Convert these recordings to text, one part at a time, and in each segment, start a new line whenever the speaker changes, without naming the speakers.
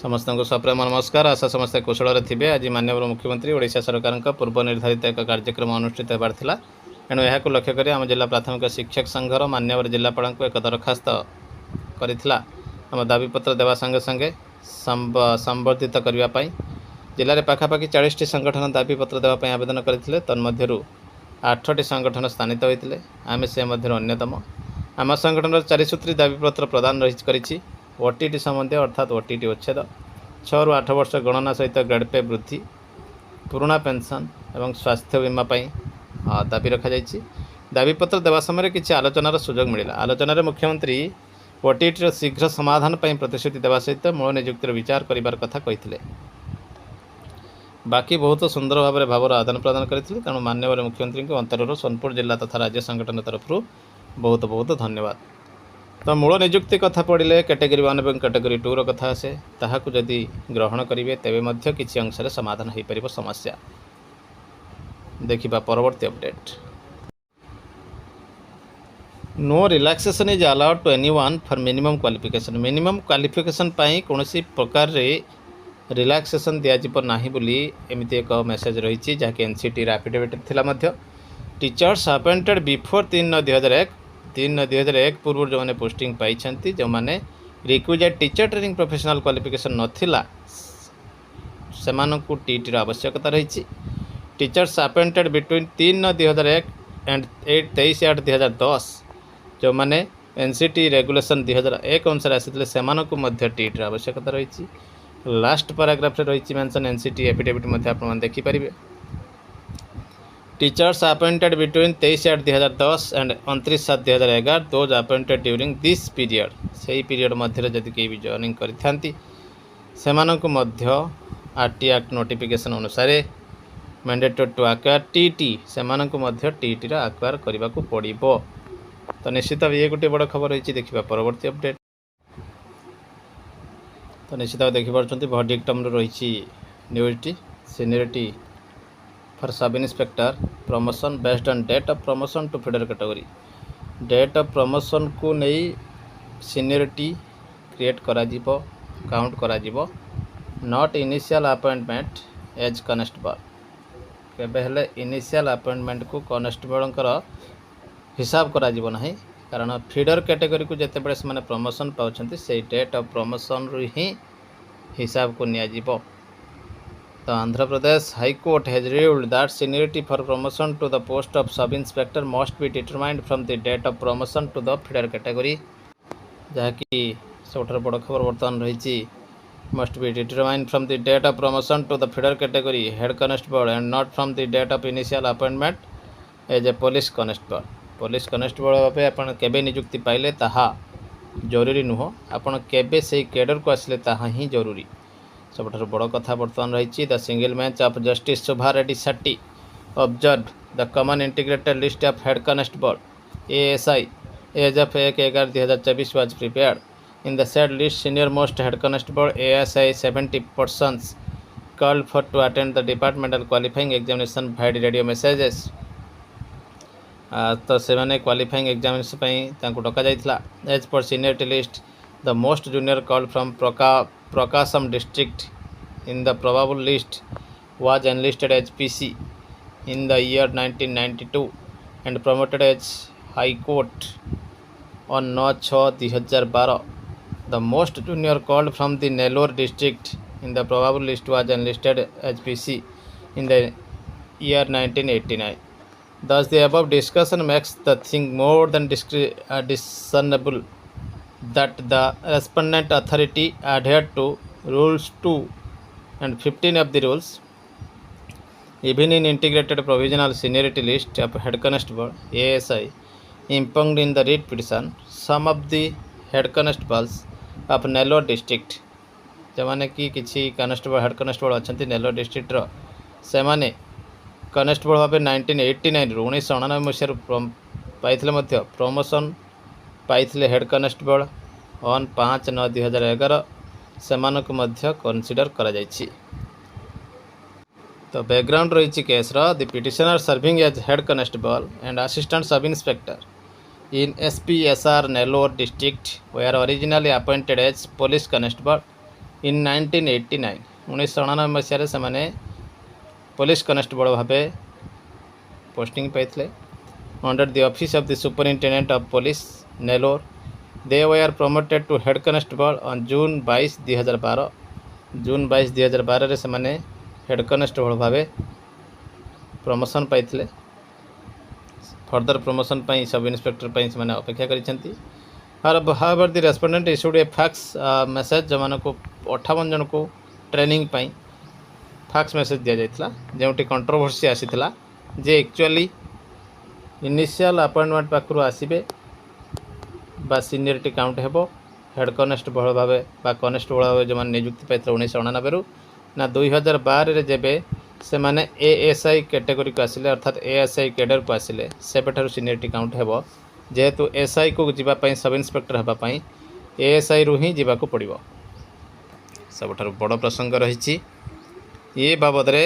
समस्त को सप्रेम नमस्कार। आशा समस्त कुशल थे। आज माननीय मुख्यमंत्री ओडिशा सरकार पूर्व निर्धारित एक कार्यक्रम अनुष्ठित होबार थिला। एणु यह लक्ष्य कर आम जिला प्राथमिक शिक्षक संघर माननीय जिलापाल को एक दरखास्त करिथिला। आम दाबीपत्र देवा संगे संगे संबर्धित करने जिले में पाखापाखि 40 टी संगठन दाबीपत्र देवाई आवेदन करते। तन्मध्यरु 8 टी संगठन स्थानित होते। आम से अन्यतम। आम संगठन 4 सूत्री दाबीपत्र प्रदान रही ओटीटी संबंधी अर्थात ओटीटी उच्छेद 6 ରୁ 8 वर्ष गणना सहित ग्रेड पे वृद्धि पुराना पेंशन एवं स्वास्थ्य बीमा दाबी रखा जाइए। दाबीपत्र देवा समय किसी आलोचनार सुजोग मिला। आलोचन मुख्यमंत्री ओटीटी शीघ्र समाधान पर प्रतिश्रुति देवा सहित मूल नियुक्तिर विचार करिबार कथा कहिथिले। बाकी बहुत सुंदर भाव आदान प्रदान करते। तेणु माननीय मुख्यमंत्री को अंतरर सोनपुर जिला तथा राज्य संगठन तरफ बहुत बहुत धन्यवाद। तो मूल नियुक्ति कथा पड़े कैटेगरी 1 और कैटेगरी 2 कथा आसे ताहाकु जदि ग्रहण करेंगे तेबे किसी अंश समाधान हो पार समस्या। देखिबा परवर्ती update. No relaxation is allowed to anyone for minimum qualification. Minimum qualification पाई कौनसी प्रकार रे रिलैक्सेशन दिया नाही बोली एमती एक मेसेज रही जहाँकि एनसीटी एफिडेविट थिला मध्य। टीचर्स अपॉइंटेड बिफोर 3/2001 पूर्व जो मैंने पोस्टिंग पाई जो मैंने requisite teacher training professional qualification नथिला सेमानकु टीटीर आवश्यकता रही। टीचर्स अपॉइंटेड बिटवीन 3/2001 एंड 23/8/2010 जो मैंने एनसीटी रेगुलेशन 2001 अनुसार आसी सेमानकु मध्य टीटीर आवश्यकता रही। लास्ट पैराग्राफ रही मेंशन एनसीटी एफिडेविट मध्य आप देखिपारे। Teachers appointed between 23/8/2010 and 29/7/2011 those appointed during this period से पीरियड मध्य जदि कई भी जॉइनिंग करिथांती सेमानकु मध्य आरटी एक्ट नोटिफिकेशन अनुसार मैंडेटरी टू एक्वायर टीटी सेमानकु मध्य टीटी रा एक्वायर करने को पड़िबो। तो निश्चित ये गोटे बड़ खबर रही। देखिबा परवर्ती अपडेट। तो निश्चित देखि पारछंती वर्डिक्टम रही न्यूज़टी seniority for sub inspector promotion based on date of promotion to feeder category. Date of promotion को नहीं सीनियरिटी क्रिएट करा जीवो काउंट करा जीवो। Not initial appointment as constable केबे हेले इनिशियल अपॉइंटमेंट को कनेस्टेबल हिसाब करा जीवो नहीं। कारण फीडर कैटेगरी को जिते बड़े से प्रमोशन पाउछंती से डेट ऑफ प्रमोशन रु ही हिसाब को निया जीवो। The Andhra Pradesh High Court has ruled that seniority for promotion to the post of sub-inspector must be determined from the date of promotion to the feeder category। जहाँकि सबुठार बड़ खबर बर्तमान रही must be determined from the date of promotion to the feeder category head constable and not from the date of initial appointment as a police constable। police constable भाव आप केबे नियुक्ति पाइले ताहा जरूरी नुह। आपण केबे से कैडर को आसिले ताहा ही जरूरी। सबुठ बड़ कथा बर्तमान रही the single bench of justice Shobha Reddy Setty observe the common integrated list of head constable ASI as of 1/11/2024 was prepared in the said list senior most head constable ASI 70 persons called for to attend the departmental qualifying examination vide radio messages. तो से मैंने qualifying examination डका जाइथिला। As per seniority list the most junior called from Prakasam district in the probable list was enlisted as PC in the year 1992 and promoted as High Court on 9/6/2012. The most junior called from the Nellore district in the probable list was enlisted as PC in the year 1989. Thus, the above discussion makes the thing more than discernible that the respondent authority adhered to rules 2 and 15 of the rules even in integrated provisional seniority list of head constable ASI impugned in the writ petition. Some of the head constables of Nellore district जो माने कि किसी constable head constable अच्छा नेलोर डिस्ट्रिक्टर से माने constable भाव 1989 1999 मसीह पाई प्रमोशन पाई हेड कांस्टेबल ऑन 5/9/2011 से कनसीडर करा जाइछि। तो बैकग्राउंड रही केसर the petitioner serving as head constable and assistant sub inspector in SPSR Nellore district were originally appointed as police constable in 1989 1999 मसीह से पुलिस कनेस्टेबल भाव पोस्टिंग पाई under the office of the superintendent of police Nellore. They were promoted to head constable on June 22 2012। June 22 2012 से माने head constable भाव promotion पाई। Further promotion पाई sub inspector पाई से अपेक्षा करिसेंती। However the respondent issued a fax message जो मानको 58 जन को ट्रेनिंग पाई फैक्स मेसेज दिया जाइतला जेउटी कंट्रोवर्सी आसीथिला जे एक्चुअली इनिशियल अपॉइंटमेंट पाखरु आसीबे बा सीनियरिटी काउंट हेबो हेड कनेस्टेबल भाव बा कनेस्टेबल भाव जो नियुक्ति पाई 1999 रु ना 2012 रे जेबे से माने एएसआई कैटेगरी को आसिले अर्थात एएसआई कैडर को आसिले सेबेठारु सीनियरिटी काउंट हेबो जेहेतु एसआई को जीवा पाई सब इन्स्पेक्टर हेबा पाई एएसआई रु ही जीवा को पड़िबो। सबठारु बड़ प्रसंग रही ये बाबद रे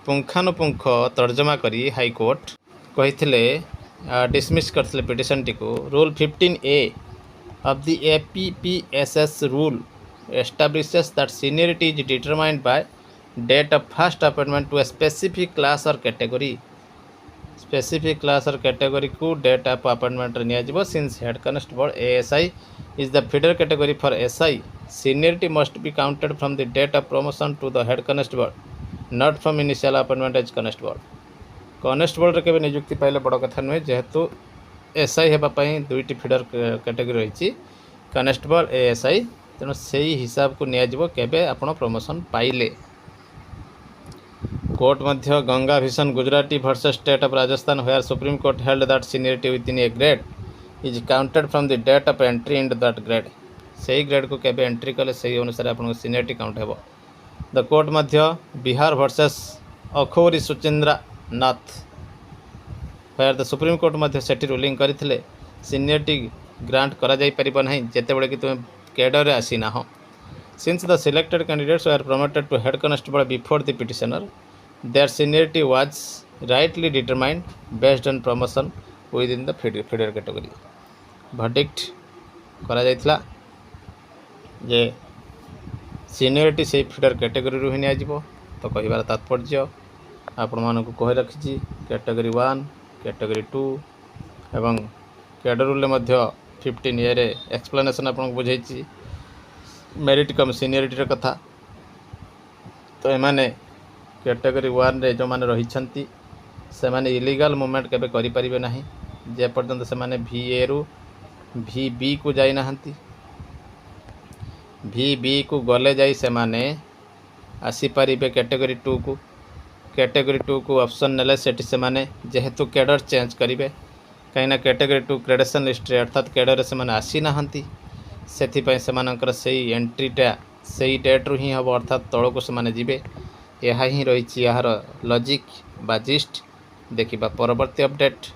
पुंखानुपुंख तर्जमा करी हाईकोर्ट कही डिसमिस करथिले पिटिशन टी को। Rule 15A of the APPSS rule establishes that seniority is determined by date of first appointment to a specific class or category। specific class or category को date of appointment निया जिवो। since head constable ASI is the feeder category for SI, seniority must be counted from the date of promotion to the head constable, not from initial appointment as constable। Constable रे केबे नियुक्ति पाइले बड़ कथा नुहे जेहेतु एसआई हेबाई दुईटी फीडर कैटेगरी रही constable ASI तेणु से हिसाब को नियाजिबो केबे आपण प्रमोशन पाइले। कोर्ट मध्य Ganga Bhishan Gujarati versus state of Rajasthan where supreme court held that seniority within a grade is counted from the date of entry in that grade. सही ग्रेड को केबे एंट्री कले सही अनुसार आपण सीनियरिटी काउंट हेबो। द कोर्ट मध्य बिहार वर्सेस अखौरी सुचेंद्रा नाथ फेयर द सुप्रीम कोर्ट मध्य सेठी रूलिंग करथिले सीनियरिटी ग्रांट करा जाई परिबो नाही जेतेबेले कि तुम कैडर रे आसी ना हो। Since the selected candidates were promoted to head constable before the petitioner their seniority was rightly determined based on promotion within the feeder category. Verdict करा जाइतला जे सीनियरिटी से फीडर कैटेगरी रु ही निया जिवो। तो कहिबार तात्पर्य आपण मानकु कहि रखिछि कैटेगरी 1 कैटेगरी 2 एवं कैडर रूल मध्य 15 ईयर एक्सप्लेनेशन आपन बुझाइछि मेरिट कम सीनियरिटी कथा। तो एमाने कैटेगरी 1 रे जो माने रहिछंती से माने इलीगल मूवमेंट केबे करि परिबे नाही जे पर्यंत से माने VA रु VB को जाई नाहंती। VB को गले जाई से माने आसी परिबे कैटेगरी 2 को। कैटेगरी 2 को ऑप्शन नेले सेठी से माने जेहेतु कैडर चेंज करिवे कहीं कैटेगरी 2 ग्रेडेशन लिस्ट रे अर्थात कैडर से माने आसी नाहंती सेथि पय से मानकर सही एंट्रीटा सही डेट रु ही हबो अर्थात तळ को से माने जिवे। यहा ही रहिछि यार लॉजिक बा जिस्ट देखिबा परवर्ती अपडेट।